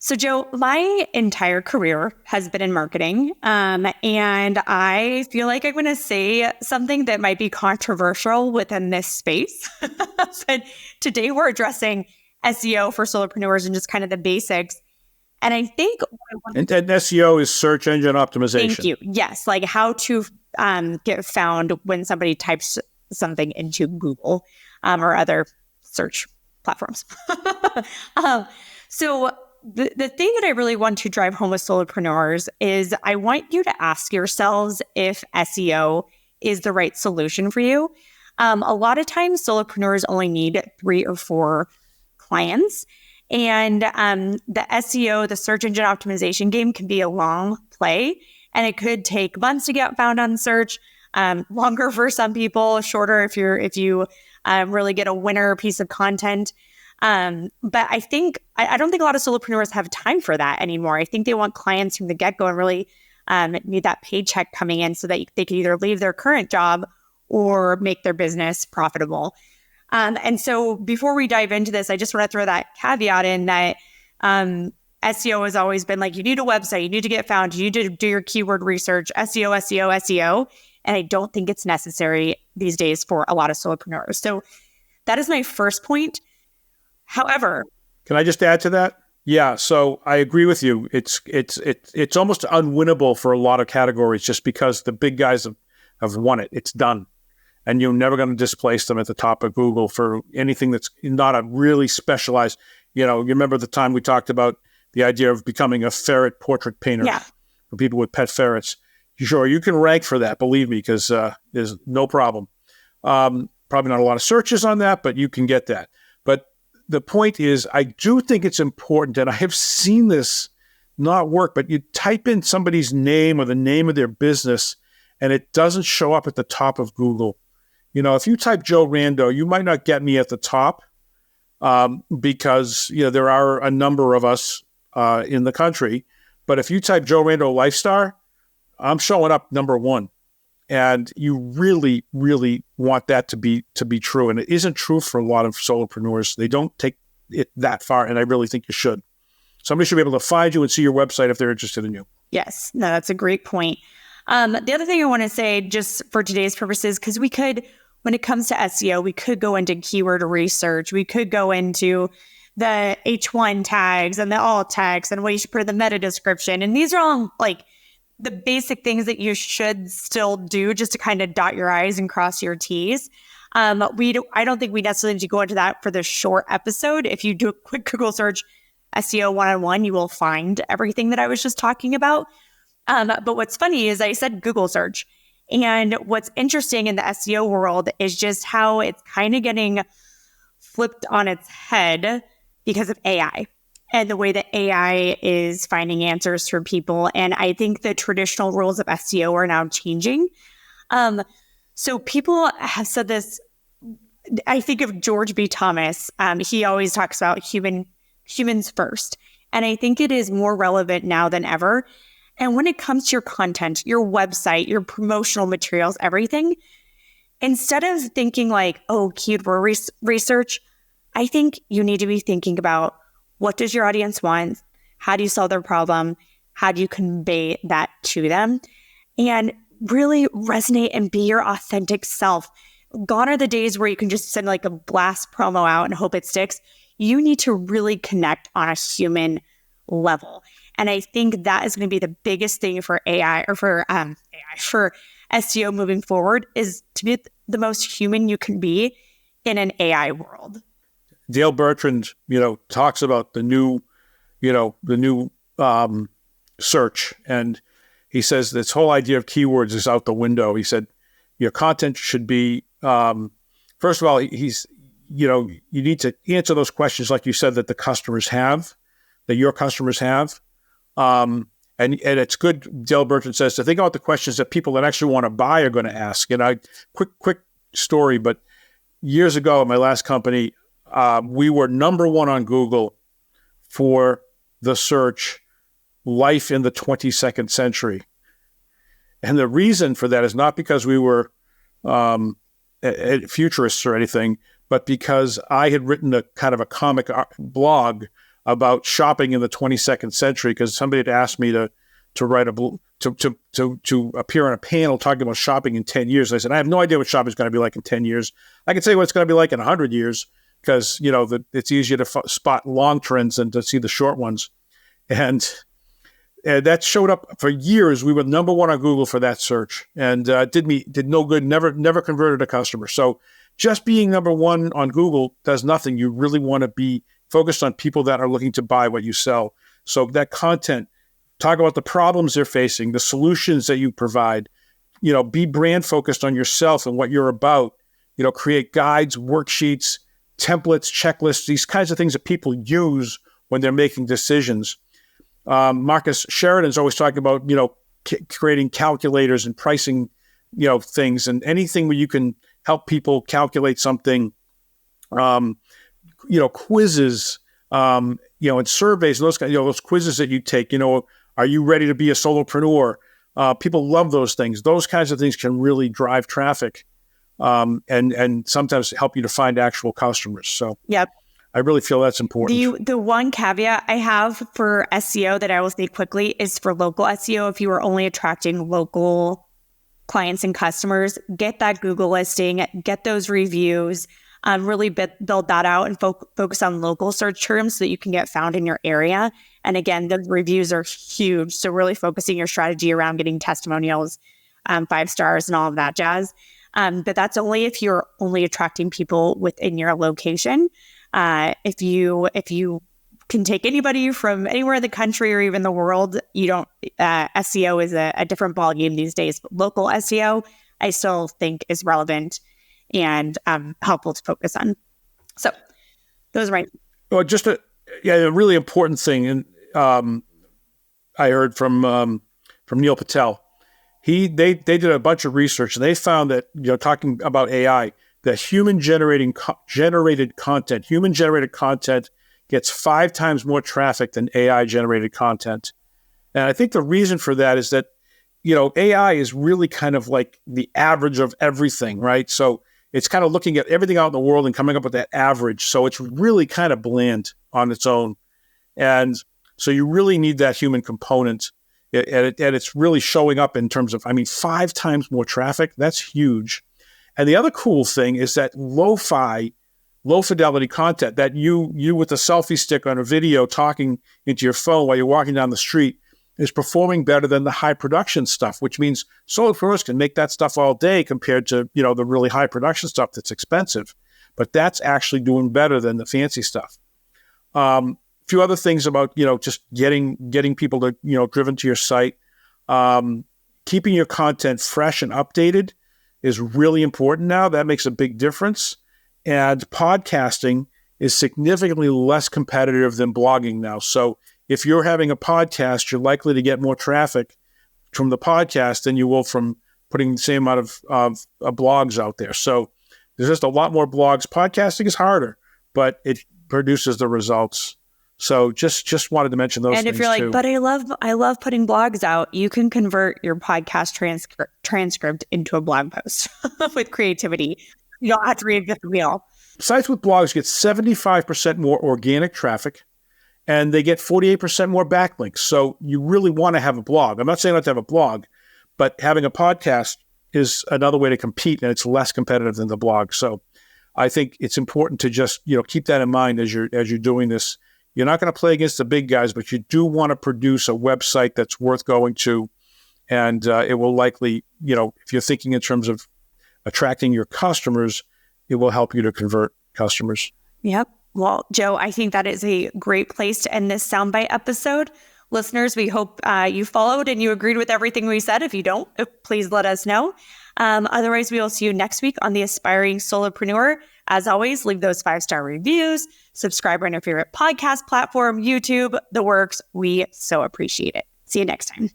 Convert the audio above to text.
So, Joe, my entire career has been in marketing, and I feel like I'm going to say something that might be controversial within this space. But today we're addressing SEO for solopreneurs and just kind of the basics. And I think... And SEO is search engine optimization. Thank you. Yes, like how to get found when somebody types something into Google or other search platforms. So the thing that I really want to drive home with solopreneurs is I want you to ask yourselves if SEO is the right solution for you. A lot of times solopreneurs only need 3 or 4 clients. And the SEO, the search engine optimization game, can be a long play, and it could take months to get found on search, longer for some people, shorter if you really get a winner piece of content. But I don't think a lot of solopreneurs have time for that anymore. I think they want clients from the get-go and really need that paycheck coming in so that they can either leave their current job or make their business profitable. And so before we dive into this, I just want to throw that caveat in that SEO has always been like, you need a website, you need to get found, you need to do your keyword research, SEO, SEO, SEO. And I don't think it's necessary these days for a lot of solopreneurs. So that is my first point. However, can I just add to that? Yeah, so I agree with you. It's almost unwinnable for a lot of categories just because the big guys have won it. It's done. And you're never going to displace them at the top of Google for anything that's not a really specialized, you remember the time we talked about the idea of becoming a ferret portrait painter for people with pet ferrets. Sure, you can rank for that, believe me, because there's no problem. Probably not a lot of searches on that, but you can get that. But the point is, I do think it's important, and I have seen this not work, but you type in somebody's name or the name of their business, and it doesn't show up at the top of Google. If you type Joe Rando, you might not get me at the top because there are a number of us in the country. But if you type Joe Rando LifeStarr, I'm showing up number 1. And you really, really want that to be true. And it isn't true for a lot of solopreneurs. They don't take it that far, and I really think you should. Somebody should be able to find you and see your website if they're interested in you. Yes, no, that's a great point. The other thing I want to say, just for today's purposes, because we could, when it comes to SEO, we could go into keyword research. We could go into the H1 tags and the alt text and what you should put in the meta description. And these are all like the basic things that you should still do just to kind of dot your I's and cross your T's. I don't think we necessarily need to go into that for this short episode. If you do a quick Google search, SEO 101, you will find everything that I was just talking about. But what's funny is I said Google search. And what's interesting in the SEO world is just how it's kind of getting flipped on its head because of AI and the way that AI is finding answers for people. And I think the traditional rules of SEO are now changing. So people have said this. I think of George B. Thomas. He always talks about humans first. And I think it is more relevant now than ever. And when it comes to your content, your website, your promotional materials, everything, instead of thinking like, keyword research, I think you need to be thinking about, what does your audience want? How do you solve their problem? How do you convey that to them? And really resonate and be your authentic self. Gone are the days where you can just send like a blast promo out and hope it sticks. You need to really connect on a human level. And I think that is going to be the biggest thing for AI or for SEO moving forward, is to be the most human you can be in an AI world. Dale Bertrand, talks about the new search, and he says this whole idea of keywords is out the window. He said your content should be, first of all, you need to answer those questions, like you said, that the customers have, that your customers have. And it's good, Dale Bertrand says, to think about the questions that people that actually want to buy are going to ask. And quick story, but years ago at my last company, we were number 1 on Google for the search life in the 22nd century. And the reason for that is not because we were futurists or anything, but because I had written a kind of a comic blog about shopping in the 22nd century because somebody had asked me to write to appear on a panel talking about shopping in 10 years. I said, I have no idea what shopping is going to be like in 10 years. I can tell you what it's going to be like in 100 years because, it's easier to spot long trends than to see the short ones. And that showed up for years. We were number one on Google for that search and did no good, never converted a customer. So just being number one on Google does nothing. You really want to be focused on people that are looking to buy what you sell. So that content, talk about the problems they're facing, the solutions that you provide, be brand focused on yourself and what you're about, create guides, worksheets, templates, checklists, these kinds of things that people use when they're making decisions. Marcus Sheridan's always talking about, creating calculators and pricing, things and anything where you can help people calculate something, quizzes, and surveys, those kind, those quizzes that you take, are you ready to be a solopreneur? People love those things. Those kinds of things can really drive traffic, and sometimes help you to find actual customers. So yep. I really feel that's important. The one caveat I have for SEO that I will say quickly is for local SEO. If you are only attracting local clients and customers, get that Google listing, get those reviews, really build that out and focus on local search terms so that you can get found in your area. And again, the reviews are huge. So really focusing your strategy around getting testimonials, 5 stars and all of that jazz. But that's only if you're only attracting people within your location. If you can take anybody from anywhere in the country or even the world, you don't, SEO is a different ballgame these days, but local SEO, I still think is relevant and helpful to focus on. So those are my... Well, just a really important thing. And I heard from Neil Patel, they did a bunch of research and they found that, talking about AI, that human generated content gets 5 times more traffic than AI generated content. And I think the reason for that is that, AI is really kind of like the average of everything, right? So it's kind of looking at everything out in the world and coming up with that average. So it's really kind of bland on its own. And so you really need that human component. And it's really showing up in terms of, 5 times more traffic. That's huge. And the other cool thing is that low fidelity content that you with a selfie stick on a video talking into your phone while you're walking down the street is performing better than the high production stuff, which means solopreneurs can make that stuff all day compared to, the really high production stuff that's expensive. But that's actually doing better than the fancy stuff. A few other things about, just getting people to, driven to your site. Keeping your content fresh and updated is really important now. That makes a big difference. And podcasting is significantly less competitive than blogging now. So if you're having a podcast, you're likely to get more traffic from the podcast than you will from putting the same amount of blogs out there. So there's just a lot more blogs. Podcasting is harder, but it produces the results. So just wanted to mention those things. And if you're like, but I love putting blogs out, you can convert your podcast transcript into a blog post with creativity. You don't have to reinvent the wheel. Sites with blogs get 75% more organic traffic, and they get 48% more backlinks. So you really want to have a blog. I'm not saying not to have a blog, but having a podcast is another way to compete, and it's less competitive than the blog. So I think it's important to just keep that in mind as you're doing this. You're not going to play against the big guys, but you do want to produce a website that's worth going to, and it will likely, if you're thinking in terms of attracting your customers, it will help you to convert customers. Yep. Well, Joe, I think that is a great place to end this soundbite episode. Listeners, we hope you followed and you agreed with everything we said. If you don't, please let us know. Otherwise, we will see you next week on The Aspiring Solopreneur. As always, leave those 5-star reviews, subscribe on your favorite podcast platform, YouTube, the works. We so appreciate it. See you next time.